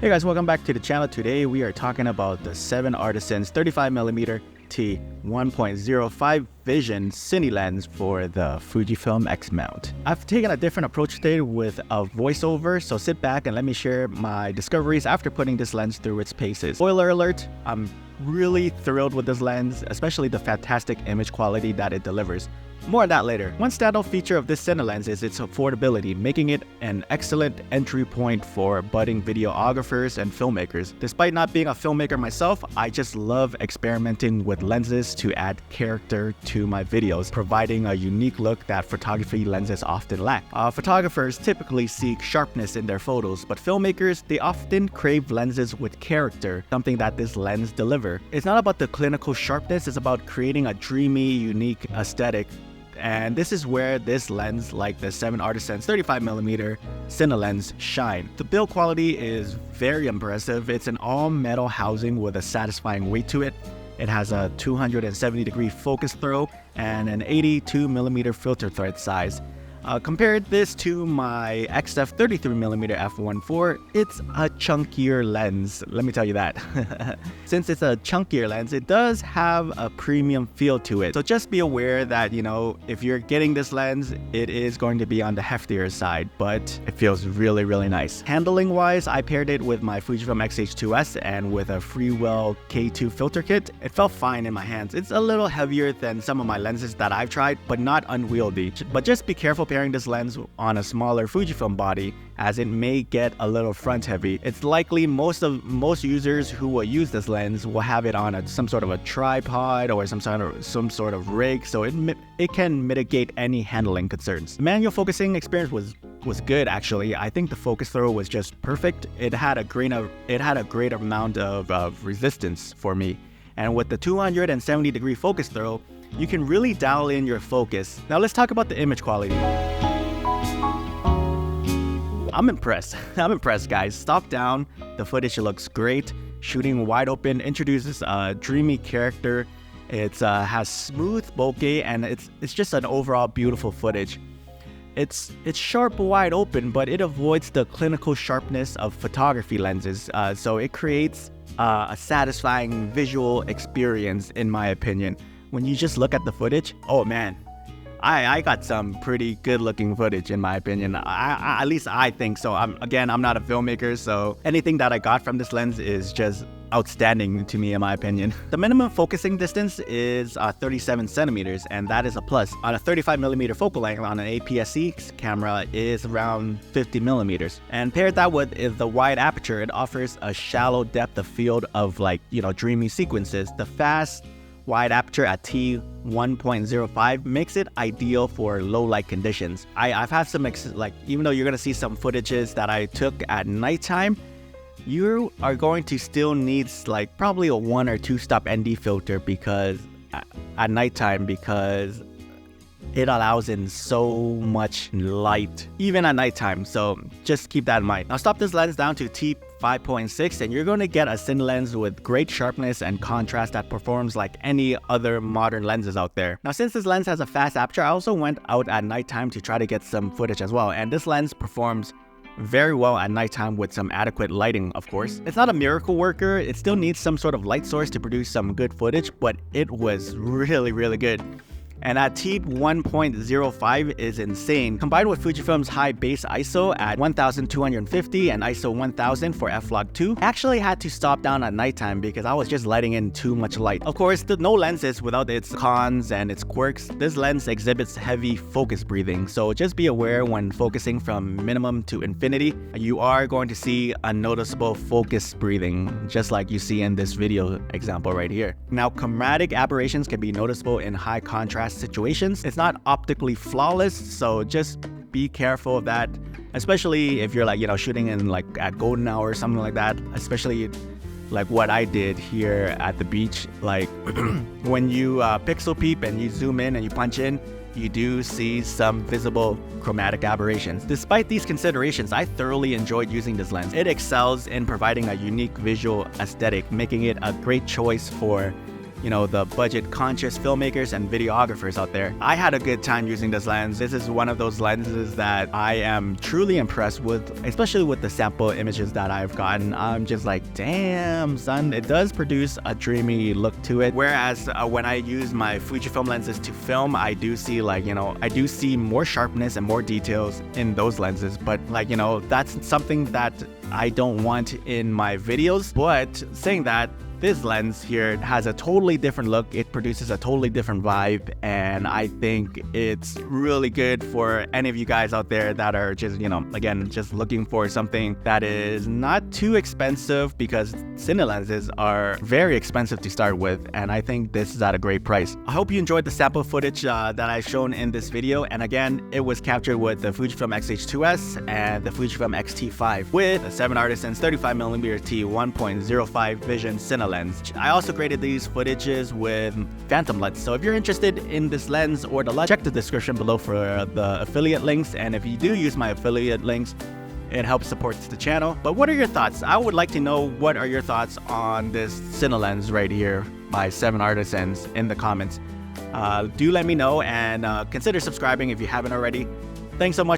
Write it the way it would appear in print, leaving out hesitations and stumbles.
Hey guys, welcome back to the channel. Today we are talking about the 7artisans 35mm T1.05 Vision Cine Lens for the Fujifilm X Mount. I've taken a different approach today with a voiceover, so sit back and let me share my discoveries after putting this lens through its paces. Spoiler alert, I'm really thrilled with this lens, especially the fantastic image quality that it delivers. More on that later. One standout feature of this Cine Lens is its affordability, making it an excellent entry point for budding videographers and filmmakers. Despite not being a filmmaker myself, I just love experimenting with lenses to add character to my videos, providing a unique look that photography lenses often lack. Photographers typically seek sharpness in their photos, but filmmakers, they often crave lenses with character, something that this lens delivers. It's not about the clinical sharpness, it's about creating a dreamy, unique aesthetic. And this is where this lens, like the 7artisans 35mm Cine Lens, shine. The build quality is very impressive. It's an all-metal housing with a satisfying weight to it. It has a 270-degree focus throw and an 82mm filter thread size. Compared this to my XF 33mm f1.4, it's a chunkier lens, let me tell you that. Since it's a chunkier lens, it does have a premium feel to it. So just be aware that, if you're getting this lens, it is going to be on the heftier side, but it feels really, really nice. Handling wise, I paired it with my Fujifilm X-H2S and with a Freewell K2 filter kit. It felt fine in my hands. It's a little heavier than some of my lenses that I've tried, but not unwieldy. But just be careful pairing this lens on a smaller Fujifilm body, as it may get a little front heavy. It's likely most users who will use this lens will have it on some sort of a tripod or some sort of rig, so it can mitigate any handling concerns. The manual focusing experience was good actually. I think the focus throw was just perfect. It had a great amount of resistance for me, and with the 270-degree focus throw, you can really dial in your focus. Now let's talk about the image quality. I'm impressed. I'm impressed, guys. Top down, the footage looks great. Shooting wide open introduces a dreamy character. It has smooth bokeh, and it's just an overall beautiful footage. It's sharp wide open, but it avoids the clinical sharpness of photography lenses, so it creates a satisfying visual experience, in my opinion. When you just look at the footage, oh man, I got some pretty good looking footage in my opinion. At least I think so. I'm not a filmmaker, so anything that I got from this lens is just outstanding to me in my opinion. The minimum focusing distance is 37 centimeters, and that is a plus. On a 35mm focal length on an APS-C camera is around 50 millimeters. And paired that with the wide aperture, it offers a shallow depth of field of dreamy sequences. The fast wide aperture at T1.05 makes it ideal for low light conditions. I've had some even though you're gonna see some footages that I took at nighttime, you are going to still need probably a 1 or 2 stop ND filter at nighttime, because it allows in so much light even at nighttime, so just keep that in mind. Now stop this lens down to T5.6 and you're going to get a Cine lens with great sharpness and contrast that performs like any other modern lenses out there. Now since this lens has a fast aperture, I also went out at nighttime to try to get some footage as well, and this lens performs very well at nighttime with some adequate lighting, of course. It's not a miracle worker, it still needs some sort of light source to produce some good footage, but it was really, really good. And at T1.05 is insane. Combined with Fujifilm's high base ISO at 1250 and ISO 1000 for f-log2, I actually had to stop down at nighttime because I was just letting in too much light. Of course, no lens is without its cons and its quirks. This lens exhibits heavy focus breathing, so just be aware when focusing from minimum to infinity, you are going to see a noticeable focus breathing, just like you see in this video example right here. Now, chromatic aberrations can be noticeable in high contrast situations. It's not optically flawless, so just be careful of that, especially if you're shooting in at golden hour or something like that, especially like what I did here at the beach. When you pixel peep and you zoom in and you punch in, you do see some visible chromatic aberrations. Despite these considerations, I thoroughly enjoyed using this lens. It excels in providing a unique visual aesthetic, making it a great choice for the budget conscious filmmakers and videographers out there. I had a good time using this lens. This is one of those lenses that I am truly impressed with, especially with the sample images that I've gotten. I'm just like, damn son, it does produce a dreamy look to it. Whereas when I use my Fujifilm lenses to film, I do see I do see more sharpness and more details in those lenses, but that's something that I don't want in my videos. But saying that, this lens here has a totally different look. It produces a totally different vibe, and I think it's really good for any of you guys out there that are just, again, just looking for something that is not too expensive, because cine lenses are very expensive to start with, and I think this is at a great price. I hope you enjoyed the sample footage that I've shown in this video, and again, it was captured with the Fujifilm X-H2S and the Fujifilm X-T5 with the 7artisans 35mm T1.05 Vision Cine Lens. I also graded these footages with phantom lens, so if you're interested in this lens or the lens, check the description below for the affiliate links, and if you do use my affiliate links, it helps support the channel. But what are your thoughts? I would like to know, what are your thoughts on this Cine Lens right here by 7artisans in the comments. Do let me know, and consider subscribing if you haven't already. Thanks so much.